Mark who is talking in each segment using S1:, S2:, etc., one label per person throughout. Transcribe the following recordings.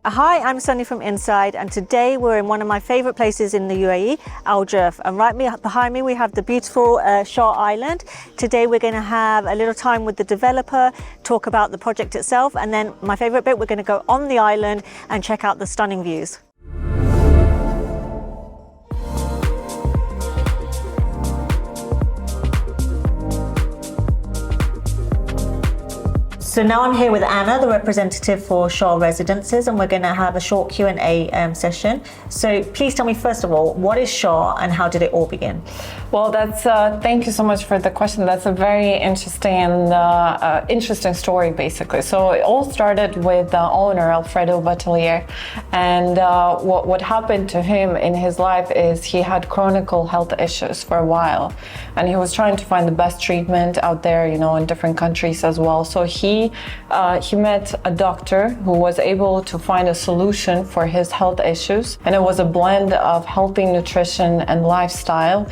S1: Hi, I'm Sunny from Inside, and today we're in one of my favorite places in the UAE, Al Jurf. And behind me we have the beautiful SHA Island. Today we're going to have a little time with the developer, talk about the project itself, and then my favorite bit, we're going to go on the island and check out the stunning views. So now I'm here with Anna, the representative for SHA Residences, and we're going to have a short Q&A session. So please tell me, first of all, what is SHA and how did it all begin?
S2: Well, thank you so much for the question. That's a very interesting story, basically. So it all started with the owner, Alfredo Battelier. And what happened to him in his life is he had chronic health issues for a while. And he was trying to find the best treatment out there, in different countries as well. So he met a doctor who was able to find a solution for his health issues, and it was a blend of healthy nutrition and lifestyle.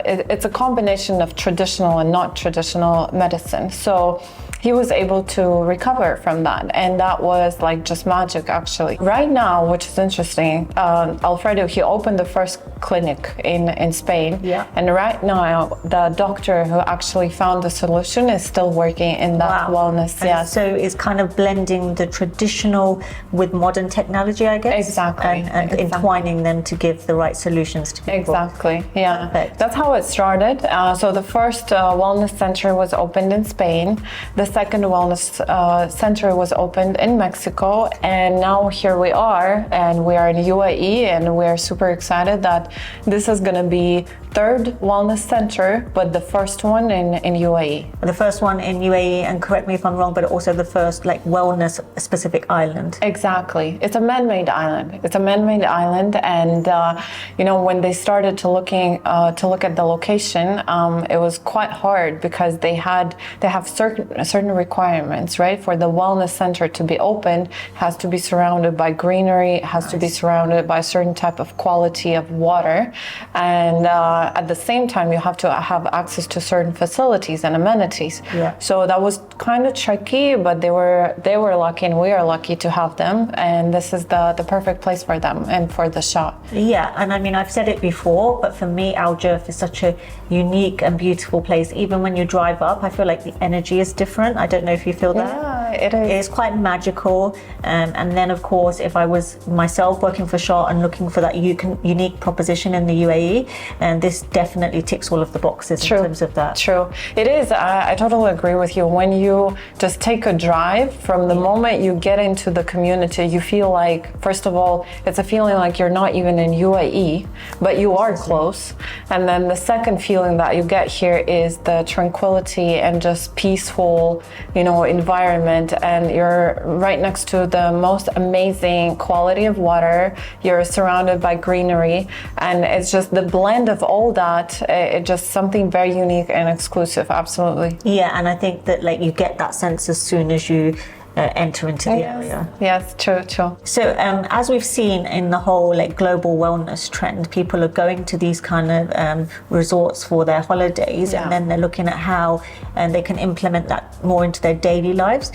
S2: It's a combination of traditional and not traditional medicine. So he was able to recover from that, and that was like just magic, actually. Right now, which is interesting, Alfredo, he opened the first clinic in Spain.
S1: Yeah.
S2: And right now, the doctor who actually found the solution is still working in that wellness.
S1: Yeah. So it's kind of blending the traditional with modern technology, I guess.
S2: Exactly.
S1: And entwining them to give the right solutions to people.
S2: Exactly. Yeah.
S1: Perfect.
S2: That's how it started. So the first wellness center was opened in Spain. The second wellness center was opened in Mexico, and now here we are, and we are in UAE, and we are super excited that this is going to be third wellness center, but the first one in UAE.
S1: The first one in UAE, and correct me if I'm wrong, but also the first wellness specific island.
S2: Exactly. It's a man-made island. And when they started to look at the location, it was quite hard because they have certain requirements, right? For the wellness center to be open, it has to be surrounded by greenery, it has to be surrounded by a certain type of quality of water, and at the same time you have to have access to certain facilities and amenities.
S1: Yeah.
S2: So that was kind of tricky, but they were lucky, and we are lucky to have them, and this is the perfect place for them and for the SHA.
S1: Yeah, and I mean, I've said it before, but for me, Al Jurf is such a unique and beautiful place. Even when you drive up, I feel like the energy is different. I don't know if you feel that.
S2: Yeah, it is.
S1: It's quite magical. And then, of course, if I was myself working for SHA and looking for that unique proposition in the UAE, and this definitely ticks all of the boxes.
S2: True.
S1: In terms of that.
S2: True. It is. I totally agree with you. When you just take a drive, from the moment you get into the community, you feel like, first of all, it's a feeling like you're not even in UAE, but you are close. And then the second feeling that you get here is the tranquility and just peaceful, environment. And you're right next to the most amazing quality of water. You're surrounded by greenery, and it's just the blend of all that. It's just something very unique and exclusive. Absolutely.
S1: Yeah, and I think that you get that sense as soon as you enter into the area.
S2: Yes, true.
S1: So as we've seen in the whole global wellness trend, people are going to these kind of resorts for their holidays, and then they're looking at how they can implement that more into their daily lives.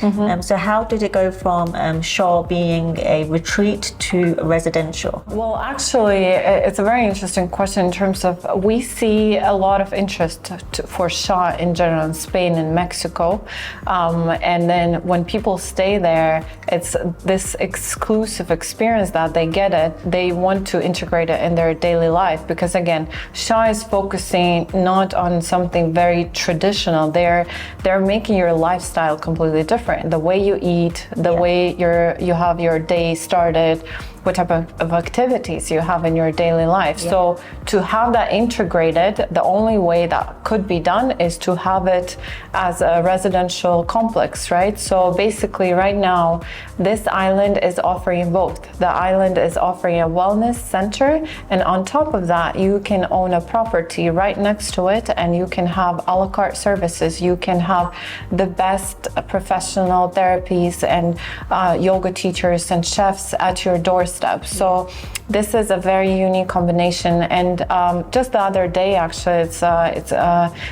S1: So how did it go from SHA being a retreat to residential?
S2: Well, actually, it's a very interesting question in terms of, we see a lot of interest for SHA in general in Spain and Mexico, and then when people stay there, it's this exclusive experience that they get it. They want to integrate it in their daily life, because again, SHA is focusing not on something very traditional. They're making your lifestyle completely different. The way you eat, the way you have your day started, what type of activities you have in your daily life. Yeah. So to have that integrated, the only way that could be done is to have it as a residential complex, right? So basically right now, this island is offering both. The island is offering a wellness center, and on top of that, you can own a property right next to it, and you can have a la carte services. You can have the best professional therapies and yoga teachers and chefs at your doorstep. So this is a very unique combination. And just the other day, actually, it's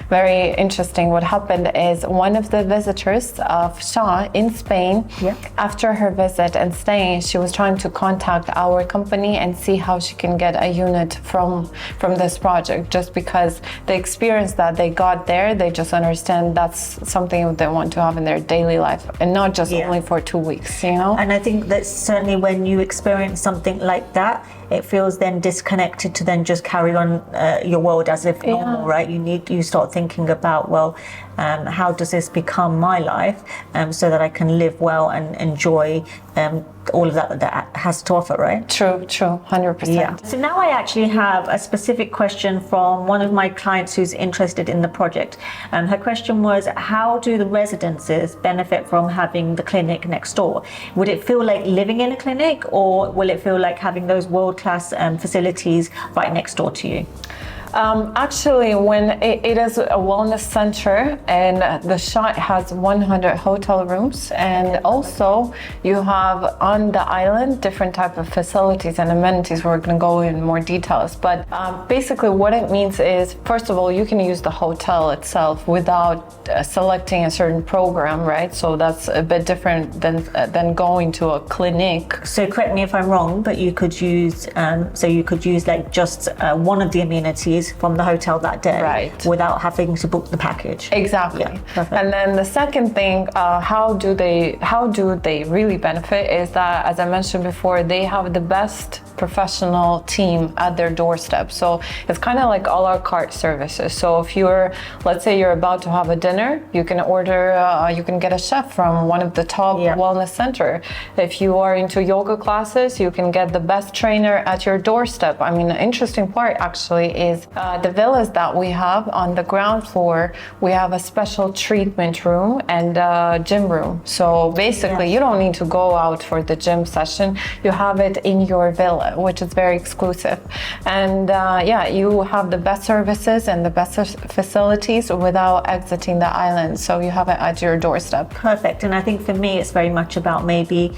S2: very interesting. What happened is one of the visitors of SHA in Spain, after her visit and staying, she was trying to contact our company and see how she can get a unit from this project, just because the experience that they got there, they just understand that's something they want to have in their daily life, and not just only for 2 weeks, you know?
S1: And I think that certainly when you experience something like that, it feels then disconnected to then just carry on your world as if normal, right? You start thinking about, well, how does this become my life, so that I can live well and enjoy all of that has to offer, right?
S2: True, 100%.
S1: Yeah. So now I actually have a specific question from one of my clients who's interested in the project. Her question was, how do the residences benefit from having the clinic next door? Would it feel like living in a clinic, or will it feel like having those world-class facilities right next door to you?
S2: Actually, when it is a wellness center, and the SHA has 100 hotel rooms, and also you have on the island different type of facilities and amenities. We're going to go in more details, but basically what it means is, first of all, you can use the hotel itself without selecting a certain program, right? So that's a bit different than going to a clinic.
S1: So correct me if I'm wrong, but you could use like just one of the amenities from the hotel that day,
S2: right,
S1: without having to book the package.
S2: Exactly. And then the second thing, how do they really benefit, is that, as I mentioned before, they have the best professional team at their doorstep. So it's kind of like a la carte services. So if let's say you're about to have a dinner, you can order, you can get a chef from one of the top wellness center. If you are into yoga classes, you can get the best trainer at your doorstep. I mean, the interesting part actually is the villas that we have on the ground floor, we have a special treatment room and a gym room. So basically you don't need to go out for the gym session. You have it in your villa, which is very exclusive. And you have the best services and the best facilities without exiting the island. So you have it at your doorstep.
S1: Perfect. And I think for me, it's very much about maybe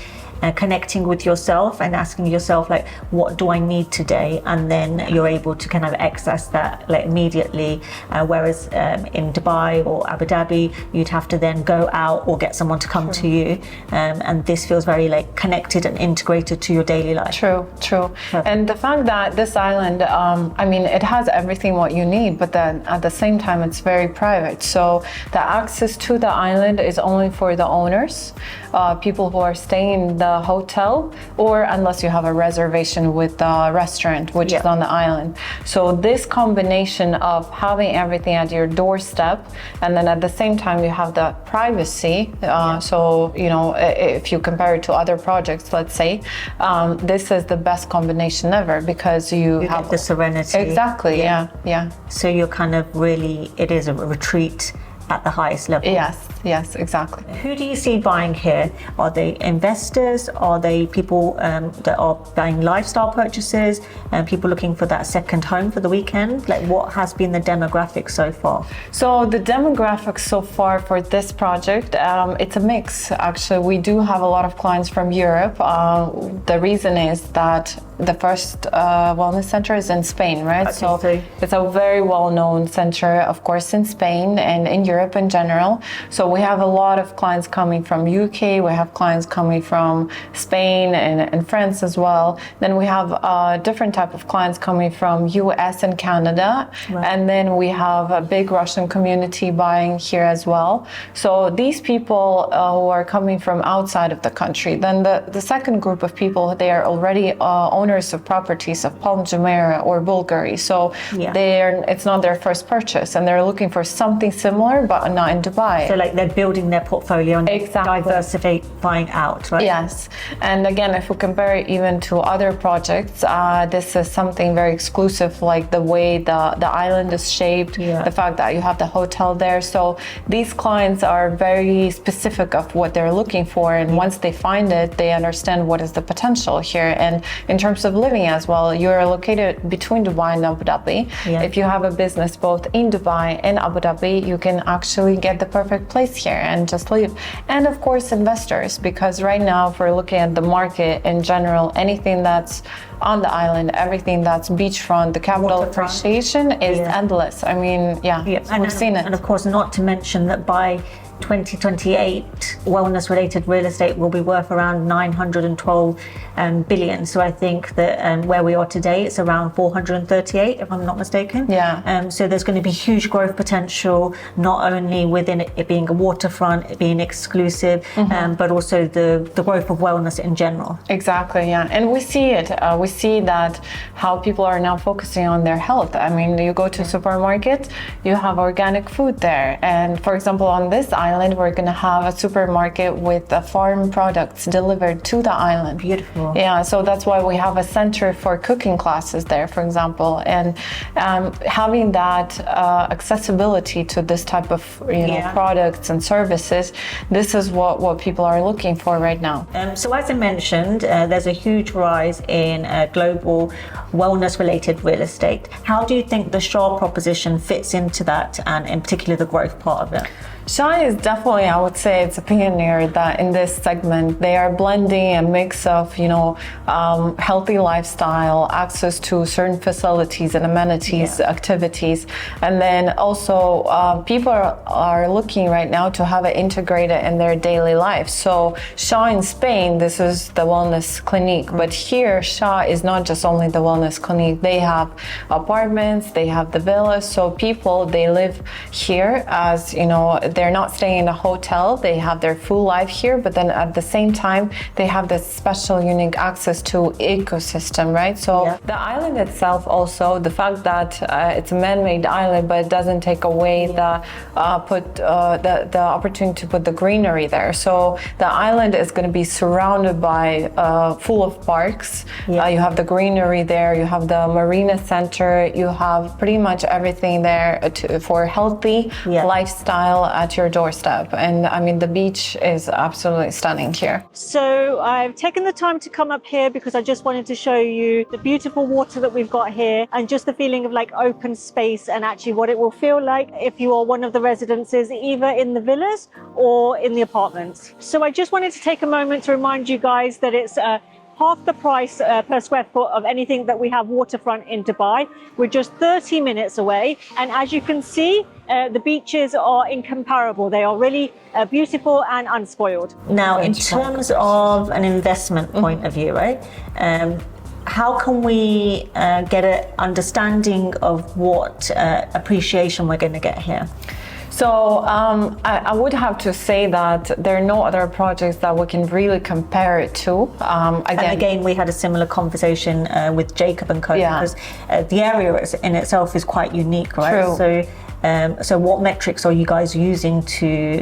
S1: connecting with yourself and asking yourself, like, what do I need today? And then you're able to kind of access that like immediately. Whereas in Dubai or Abu Dhabi, you'd have to then go out or get someone to come to you. And this feels very like connected and integrated to your daily life.
S2: True. Perfect. And the fact that this island, I mean, it has everything what you need, but then at the same time, it's very private. So the access to the island is only for the owners, people who are staying in the hotel, or unless you have a reservation with the restaurant, which is on the island. So this combination of having everything at your doorstep, and then at the same time you have the privacy. So, you know, if you compare it to other projects, let's say, this is the best combination ever, because you have
S1: the serenity.
S2: Exactly. Yeah.
S1: So you're kind of really, it is a retreat at the highest level.
S2: Yes, exactly.
S1: Who do you see buying here? Are they investors? Are they people that are buying lifestyle purchases, and people looking for that second home for the weekend? Like, what has been the demographic so far?
S2: So the demographics so far for this project, it's a mix. Actually, we do have a lot of clients from Europe. The reason is that the first wellness center is in Spain, right?
S1: Okay,
S2: so it's a very well-known center, of course, in Spain and in Europe in general. So we have a lot of clients coming from UK, we have clients coming from Spain and France as well. Then we have different type of clients coming from US and Canada. Right. And then we have a big Russian community buying here as well. So these people who are coming from outside of the country. Then the second group of people, they are already owners of properties of Palm Jumeirah or Bulgari. So it's not their first purchase, and they're looking for something similar, but not in Dubai.
S1: So like they're building their portfolio and diversifying out, right?
S2: Yes. And again, if we compare it even to other projects, this is something very exclusive, like the way the island is shaped, the fact that you have the hotel there. So these clients are very specific of what they're looking for, and once they find it, they understand what is the potential here. And in terms of living as well, you're located between Dubai and Abu Dhabi. If you have a business both in Dubai and Abu Dhabi, you can actually get the perfect place here and just live. And of course, investors, because right now, if we're looking at the market in general, anything that's on the island, everything that's beachfront, the capital appreciation is endless. I mean, we've seen it.
S1: And of course, not to mention that by 2028, wellness-related real estate will be worth around 912 billion. So I think that where we are today, it's around 438, if I'm not mistaken. So there's going to be huge growth potential, not only within it being a waterfront, it being exclusive, but also the growth of wellness in general.
S2: Exactly, and we see it. We see that how people are now focusing on their health. I mean, you go to a supermarket, you have organic food there. And for example, on this island, we're going to have a supermarket with farm products delivered to the island.
S1: Beautiful.
S2: Yeah, so that's why we have a center for cooking classes there, for example, and having that accessibility to this type of products and services. This is what people are looking for right now.
S1: So as I mentioned, there's a huge rise in global wellness-related real estate. How do you think the SHA proposition fits into that, and in particular the growth part of it?
S2: SHA is definitely, I would say, it's a pioneer that in this segment. They are blending a mix of, healthy lifestyle, access to certain facilities and amenities, activities, and then also people are looking right now to have it integrated in their daily life. So SHA in Spain, this is the wellness clinic, but here SHA is not just only the wellness clinic. They have apartments, they have the villas. So people, they live here as, they're not staying in a hotel, they have their full life here, but then at the same time they have this special unique access to ecosystem, right? So the island itself, also the fact that it's a man-made island, but it doesn't take away the opportunity to put the greenery there. So the island is going to be surrounded by full of parks. You have the greenery there, you have the marina center, you have pretty much everything there for healthy lifestyle at your doorstep. And I mean, the beach is absolutely stunning here.
S1: So I've taken the time to come up here because I just wanted to show you the beautiful water that we've got here, and just the feeling of like open space, and actually what it will feel like if you are one of the residences, either in the villas or in the apartments. So I just wanted to take a moment to remind you guys that it's half the price per square foot of anything that we have waterfront in Dubai. We're just 30 minutes away, and as you can see, the beaches are incomparable. They are really beautiful and unspoiled. Now, in terms of an investment point of view, right? How can we get an understanding of what appreciation we're going to get here?
S2: So I would have to say that there are no other projects that we can really compare it to.
S1: Again, we had a similar conversation with Jacob and Co. Because the area in itself is quite unique, right?
S2: True.
S1: So what metrics are you guys using to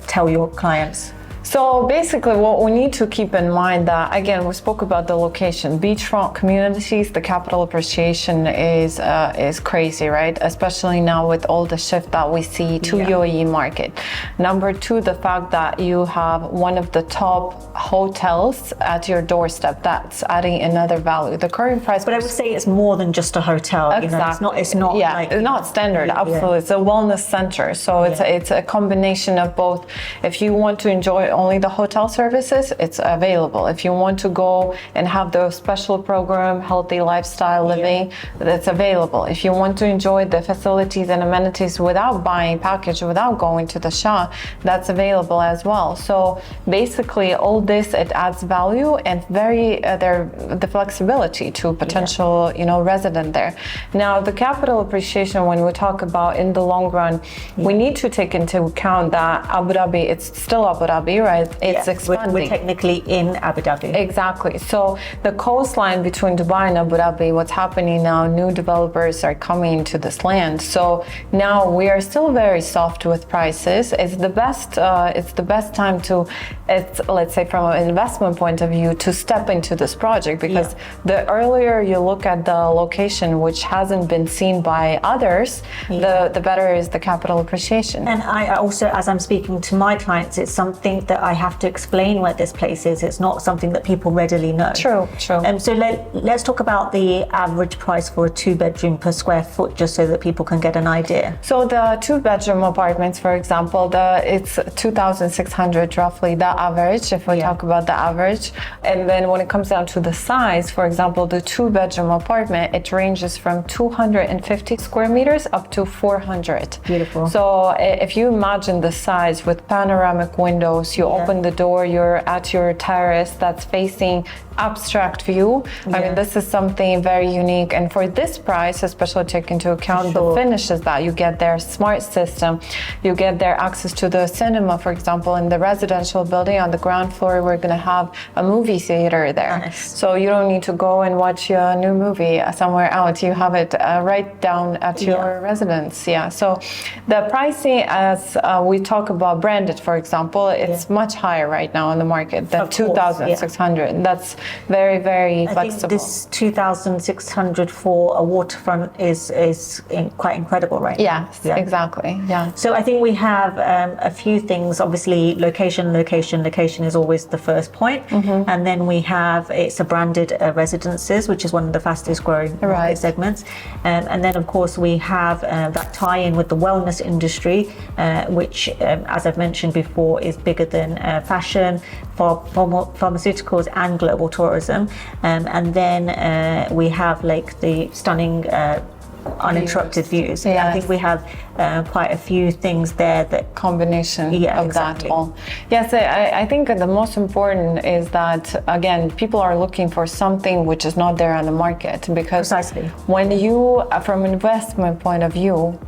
S1: tell your clients?
S2: So basically what we need to keep in mind that, again, we spoke about the location. Beachfront communities, the capital appreciation is crazy, right? Especially now with all the shift that we see to UAE market. Number two, the fact that you have one of the top hotels at your doorstep, that's adding another value. The current price...
S1: But I would say it's more than just a hotel.
S2: Exactly.
S1: It's not like...
S2: It's not standard, absolutely. It's a wellness center. So it's a combination of both. If you want to enjoy only the hotel services, it's available. If you want to go and have the special program, healthy lifestyle living, that's available. If you want to enjoy the facilities and amenities without buying package, without going to the SHA, that's available as well. So basically all this, it adds value and the flexibility to potential resident there. Now the capital appreciation, when we talk about in the long run, we need to take into account that Abu Dhabi, it's still Abu Dhabi, right? It's expanding.
S1: We're technically in Abu Dhabi.
S2: Exactly. So the coastline between Dubai and Abu Dhabi, what's happening now, new developers are coming to this land. So now we are still very soft with prices. It's the best time to, let's say from an investment point of view, to step into this project, because the earlier you look at the location, which hasn't been seen by others, the better is the capital appreciation.
S1: And I also, as I'm speaking to my clients, it's something that that I have to explain where this place is. It's not something that people readily know.
S2: True.
S1: So let's talk about the average price for a 2-bedroom per square foot, just so that people can get an idea.
S2: So the 2-bedroom apartments, for example, it's 2,600 roughly, the average, if we talk about the average. And then when it comes down to the size, for example, the 2-bedroom apartment, it ranges from 250 square meters up to 400.
S1: Beautiful.
S2: So if you imagine the size with panoramic windows, you open the door, you're at your terrace that's facing abstract view. I mean, this is something very unique, and for this price, especially take into account the finishes that you get there, smart system, you get there access to the cinema, for example. In the residential building on the ground floor, we're going to have a movie theater there.
S1: Nice.
S2: So you don't need to go and watch a new movie somewhere else. You have it right down at your residence. So the pricing, as we talk about branded, for example, it's much higher right now on the market than 2,600. That's very, very flexible.
S1: I think this 2,600 for a waterfront is quite incredible right now.
S2: Yes, exactly. Yeah.
S1: So I think we have a few things. Obviously, location is always the first point. And then we have, it's a branded residences, which is one of the fastest growing market segments. And then, of course, we have that tie-in with the wellness industry, which, as I've mentioned before, is bigger than fashion, pharmaceuticals and global tourism. And then we have like the stunning uninterrupted views. I think we have quite a few things there that
S2: combination of that all. Yes, I think the most important is that, again, people are looking for something which is not there on the market, because when you, from an investment point of view,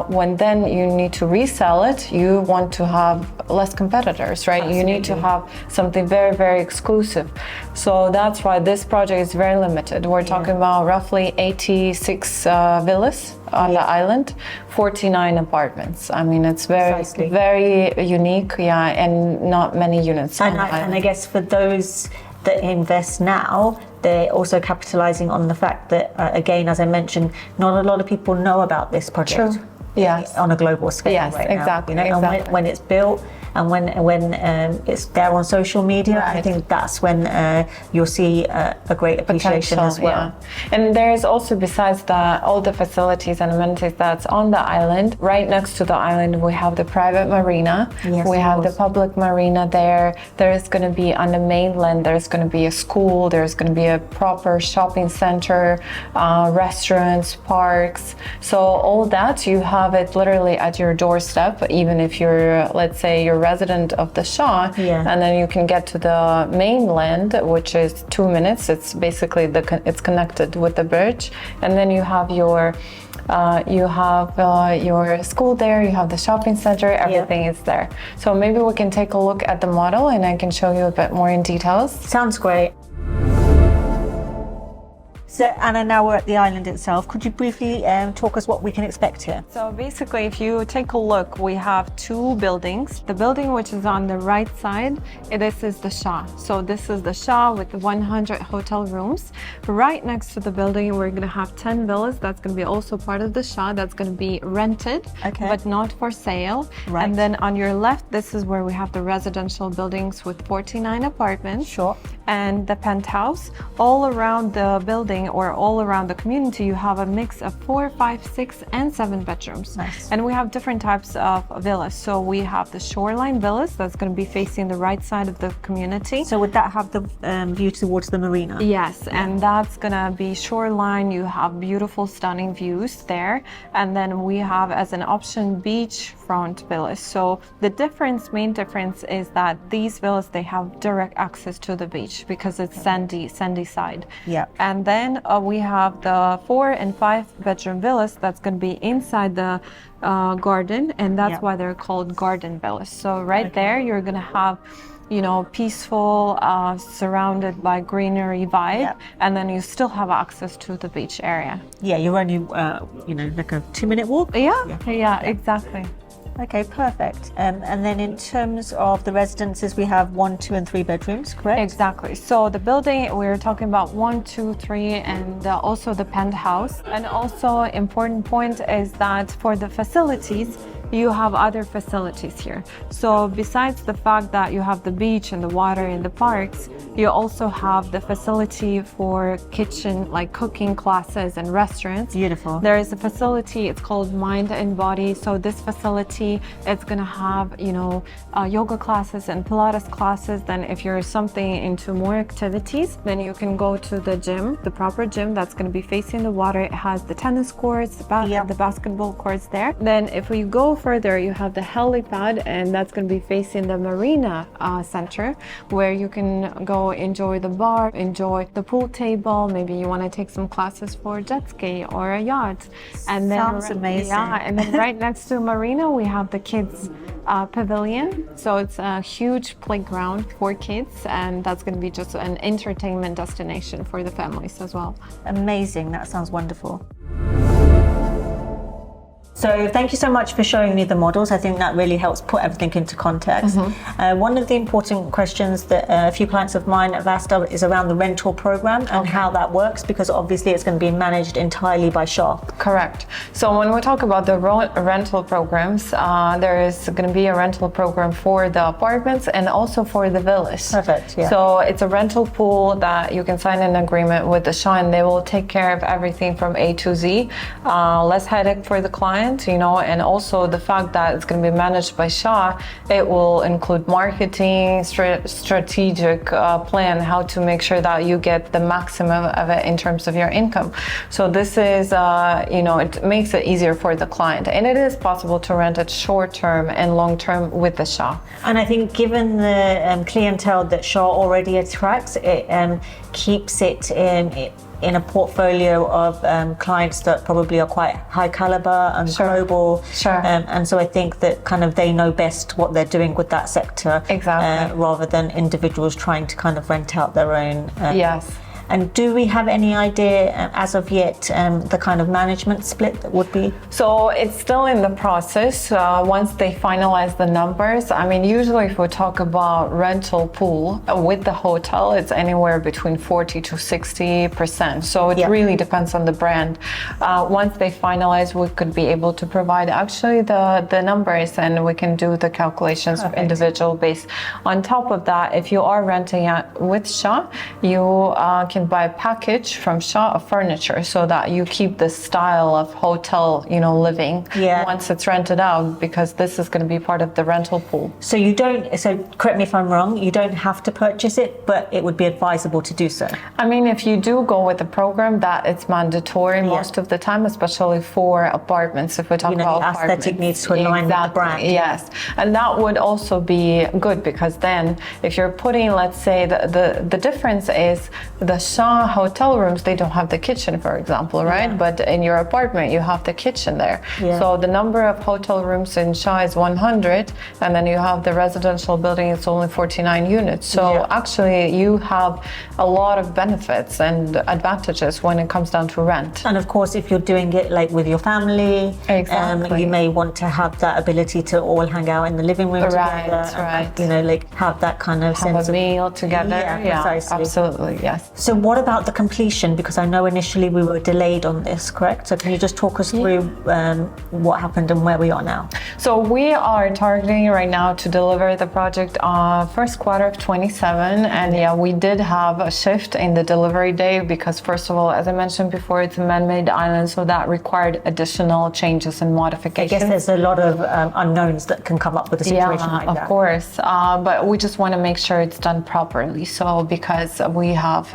S2: when then you need to resell it, you want to have less competitors, right? You need to have something very, very exclusive. So that's why this project is very limited. We're talking about roughly 86 villas on the island, 49 apartments. I mean, it's very unique, and not many units on the island.
S1: And I guess for those that invest now, they're also capitalizing on the fact that, again, as I mentioned, not a lot of people know about this project.
S2: True. Yes.
S1: On a global scale right
S2: exactly,
S1: now. And when it's built and when it's there on social media, I think that's when you'll see a great appreciation as well.
S2: And there's also, besides all the facilities and amenities that's on the island, right next to the island, we have the private marina. We have the public marina there. There's going to be, on the mainland, there's going to be a school, there's going to be a proper shopping center, restaurants, parks. So all that, you have it literally at your doorstep, even if you're, let's say, you're resident of the SHA, and then you can get to the mainland, which is 2 minutes. It's basically it's connected with the bridge, and then you have your school there, you have the shopping center, everything is there. So maybe we can take a look at the model and I can show you a bit more in details.
S1: Sounds great. So Anna, now we're at the island itself. Could you briefly talk us what we can expect here?
S2: So basically, if you take a look, we have 2 buildings. The building which is on the right side, this is the SHA. So this is the SHA with 100 hotel rooms. Right next to the building, we're going to have 10 villas. That's going to be also part of the SHA. That's going to be rented, but not for sale. And then on your left, this is where we have the residential buildings with 49 apartments. And the penthouse. All around the building or all around the community, you have a mix of 4, 5, 6, and 7 bedrooms. And we have different types of villas. So we have the shoreline villas that's going to be facing the right side of the community.
S1: So would that have the view towards the marina?
S2: Yes, and that's going to be shoreline. You have beautiful, stunning views there. And then we have, as an option, beachfront villas. So the main difference is that these villas, they have direct access to the beach because it's sandy side. And then we have the 4 and 5 bedroom villas that's going to be inside the garden, and that's why they're called garden villas. So there you're going to have, you know, peaceful, surrounded by greenery vibe, and then you still have access to the beach area.
S1: You're only like a 2-minute walk.
S2: Exactly.
S1: Okay, perfect. And then in terms of the residences, we have 1, 2, and 3 bedrooms, correct?
S2: Exactly. So the building, we're talking about 1, 2, 3, and also the penthouse. And also important point is that for the facilities,
S3: you have other facilities here. So besides the fact that you have the beach and the water and the parks, you also have the facility for kitchen, like cooking classes and restaurants.
S1: Beautiful.
S3: There is a facility, it's called Mind and Body. So this facility, it's gonna have, yoga classes and Pilates classes. Then if you're something into more activities, then you can go to the gym, the proper gym that's gonna be facing the water. It has the tennis courts, the basketball courts there. Then if we go further, you have the helipad, and that's gonna be facing the marina center, where you can go enjoy the bar, enjoy the pool table. Maybe you want to take some classes for jet ski or a yacht. And then
S1: sounds amazing.
S3: Yeah, and then right next to marina we have the kids pavilion. So it's a huge playground for kids, and that's going to be just an entertainment destination for the families as well.
S1: Amazing. That sounds wonderful. So thank you so much for showing me the models. I think that really helps put everything into context. One of the important questions that a few clients of mine have asked is around the rental program and how that works, because obviously it's going to be managed entirely by SHA.
S2: Correct. So when we talk about the rental programs, there is going to be a rental program for the apartments and also for the villas.
S1: Perfect, yeah.
S2: So it's a rental pool that you can sign an agreement with the SHA, and they will take care of everything from A to Z. Less headache for the client. And also the fact that it's going to be managed by SHA, it will include marketing, strategic plan, how to make sure that you get the maximum of it in terms of your income. So this is, it makes it easier for the client, and it is possible to rent it short term and long term with the SHA.
S1: And I think given the clientele that SHA already attracts, it keeps it in a portfolio of clients that probably are quite high caliber and global.
S2: Sure.
S1: And so I think that kind of they know best what they're doing with that sector.
S2: Exactly.
S1: Rather than individuals trying to kind of rent out their own.
S2: Yes.
S1: And do we have any idea as of yet the kind of management split that would be?
S2: So it's still in the process. Once they finalize the numbers, I mean, usually if we talk about rental pool with the hotel, it's anywhere between 40 to 60%. So it really depends on the brand. Once they finalize, we could be able to provide actually the numbers, and we can do the calculations of individual base. On top of that, if you are renting it with SHA, you can buy a package from SHA of furniture, so that you keep the style of hotel, living once it's rented out, because this is going to be part of the rental pool.
S1: So correct me if I'm wrong, you don't have to purchase it, but it would be advisable to do so.
S2: I mean, if you do go with the program, that it's mandatory most of the time, especially for apartments. If we talk about
S1: the
S2: apartments,
S1: aesthetic needs to align with the brand.
S2: Yes, and that would also be good, because then if you're putting, let's say, the difference is the SHA hotel rooms, they don't have the kitchen, for example, right? But in your apartment, you have the kitchen there. So the number of hotel rooms in SHA is 100, and then you have the residential building, it's only 49 units. So actually, you have a lot of benefits and advantages when it comes down to rent.
S1: And of course, if you're doing it like with your family, you may want to have that ability to all hang out in the living room together. And, have that kind of sense
S2: of a meal together.
S1: Yeah, precisely.
S2: Absolutely, yes.
S1: So what about the completion? Because I know initially we were delayed on this, correct? So can you just talk us through what happened and where we are now?
S2: So we are targeting right now to deliver the project first quarter of 27. And we did have a shift in the delivery day, because first of all, as I mentioned before, it's a man-made island, so that required additional changes and modifications.
S1: I guess there's a lot of unknowns that can come up with a situation like that.
S2: Of course. But we just want to make sure it's done properly. So because we have,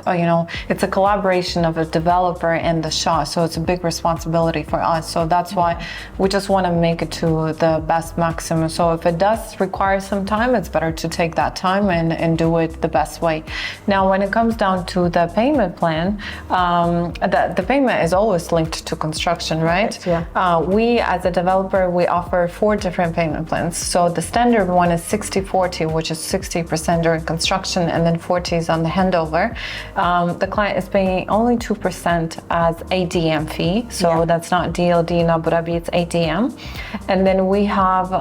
S2: it's a collaboration of a developer and the SHA, so it's a big responsibility for us. So that's why we just want to make it to the best maximum. So if it does require some time, it's better to take that time and do it the best way. Now, when it comes down to the payment plan, the payment is always linked to construction, right? We, as a developer, we offer 4 different payment plans. So the standard one is 60-40, which is 60% during construction, and then 40 is on the handover. the client is paying only 2% as ADM fee. So that's not DLD in Abu Dhabi, it's ADM. And then we have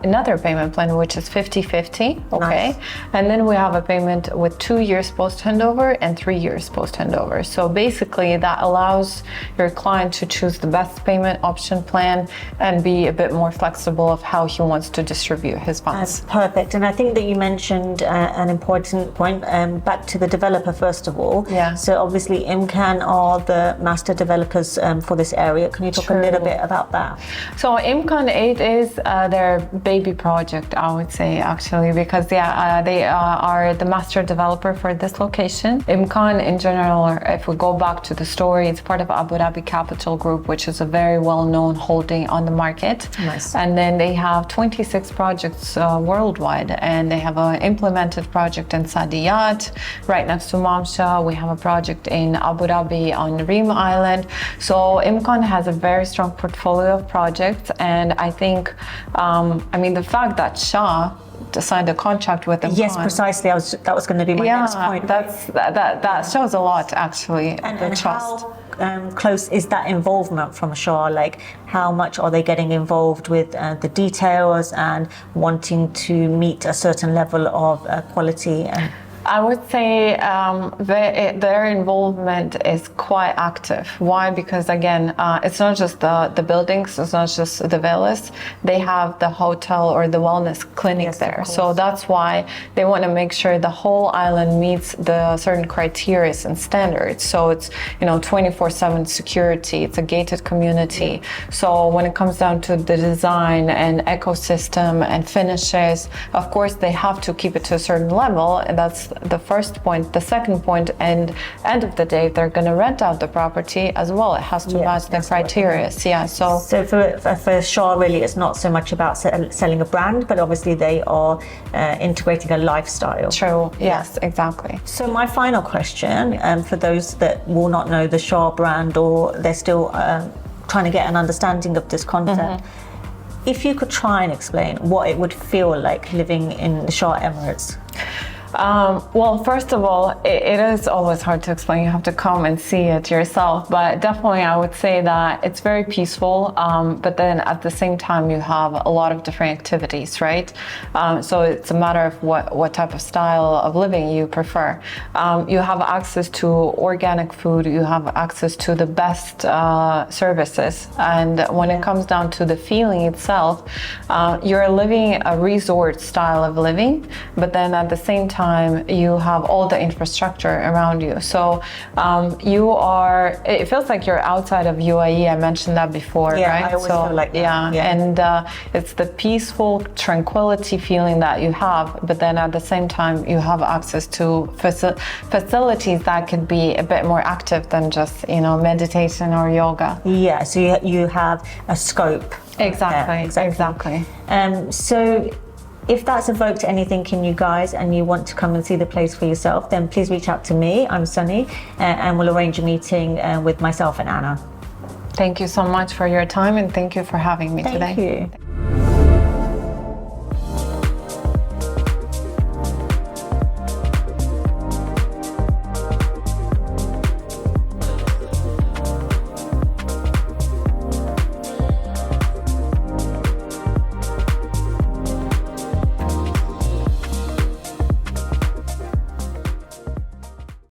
S2: another payment plan, which is 50-50, okay?
S1: Nice.
S2: And then we have a payment with 2 years post-handover and 3 years post-handover. So basically that allows your client to choose the best payment option plan and be a bit more flexible of how he wants to distribute his funds.
S1: Perfect. And I think that you mentioned an important point, back to the developer first of all.
S2: Yeah.
S1: So obviously Imkan are the master developers for this area. Can you talk a little bit about that?
S2: So Imkan 8 is their baby project, I would say, actually, because they are the master developer for this location. Imkan in general, if we go back to the story, it's part of Abu Dhabi Capital Group, which is a very well-known holding on the market.
S1: Nice.
S2: And then they have 26 projects worldwide, and they have an implemented project in Saadiyat, right next to Mamsha. We have a project in Abu Dhabi on Reem Island. So Imkan has a very strong portfolio of projects, and I think, the fact that SHA signed a contract with Imkan.
S1: Yes, precisely. That was going to be my next point.
S2: That shows a lot, actually, the trust.
S1: How close is that involvement from SHA? Like, how much are they getting involved with the details and wanting to meet a certain level of quality? And
S2: I would say their involvement is quite active. Why? Because again, it's not just the buildings, it's not just the villas. They have the hotel or the wellness clinic there. So that's why they want to make sure the whole island meets the certain criteria and standards. So it's 24/7 security. It's a gated community. So when it comes down to the design and ecosystem and finishes, of course they have to keep it to a certain level, and that's the first point. The second point, and end of the day, they're going to rent out the property as well. It has to match the criteria. Yeah. So
S1: for SHA, really, it's not so much about selling a brand, but obviously they are integrating a lifestyle.
S2: True. Yes, exactly.
S1: So my final question, for those that will not know the SHA brand or they're still trying to get an understanding of this concept, if you could try and explain what it would feel like living in the SHA Emirates.
S2: Well, first of all, it is always hard to explain. You have to come and see it yourself. But definitely, I would say that it's very peaceful. But then at the same time, you have a lot of different activities, right? So it's a matter of what type of style of living you prefer. You have access to organic food. You have access to the best services. And when it comes down to the feeling itself, you're living a resort style of living. But then at the same time, you have all the infrastructure around you. So it feels like you're outside of UAE. I mentioned that before, right?
S1: I always feel like that.
S2: And it's the peaceful tranquility feeling that you have, but then at the same time, you have access to facilities that could be a bit more active than just, meditation or yoga.
S1: Yeah, so you have a scope.
S2: Exactly.
S1: So if that's evoked anything in you guys and you want to come and see the place for yourself, then please reach out to me. I'm Sunny, and we'll arrange a meeting with myself and Anna.
S2: Thank you so much for your time, and thank you for having me today.
S1: Thank you.